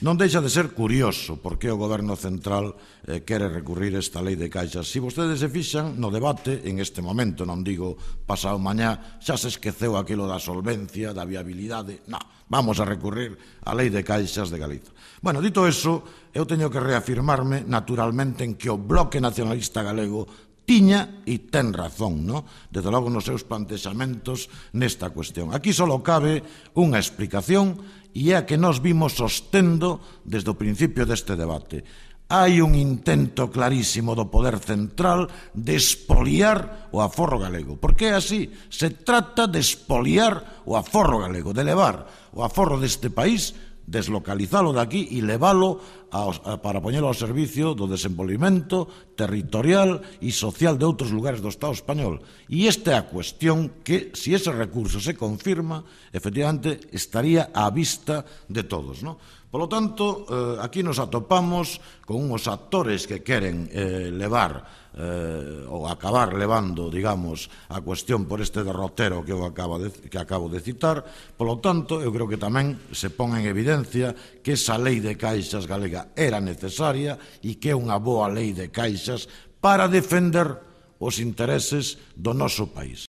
Non deixa de ser curioso porque o Goberno Central quere recurrir esta lei de caixas. Se vostedes se fixan no debate, en este momento, non digo pasado mañá, xa se esqueceu aquilo da solvencia, da viabilidade. Non, vamos a recurrir á lei de caixas de Galiza. Bueno, dito eso, eu teño que reafirmarme naturalmente en que o Bloque Nacionalista Galego tiña e ten razón, non? Desde logo nos seus plantexamentos nesta cuestión. Aquí só cabe unha explicación e é a que nós vimos sostendo desde o principio deste debate. Hai un intento clarísimo do poder central de expoliar o aforro galego. Porque é así, se trata de expoliar o aforro galego, de levar o aforro deste país, deslocalizalo de aquí e leválo para poñelo ao servicio do desenvolvimento territorial e social de outros lugares do Estado español. E esta é a cuestión que, se ese recurso se confirma, efectivamente estaría á vista de todos, non? Polo tanto, aquí nos atopamos con uns actores que queren levar ou acabar levando, digamos, a cuestión por este derrotero que acabo de citar. Polo tanto, eu creo que tamén se pon en evidencia que esa lei de caixas galega era necesaria e que é unha boa lei de caixas para defender os intereses do noso país.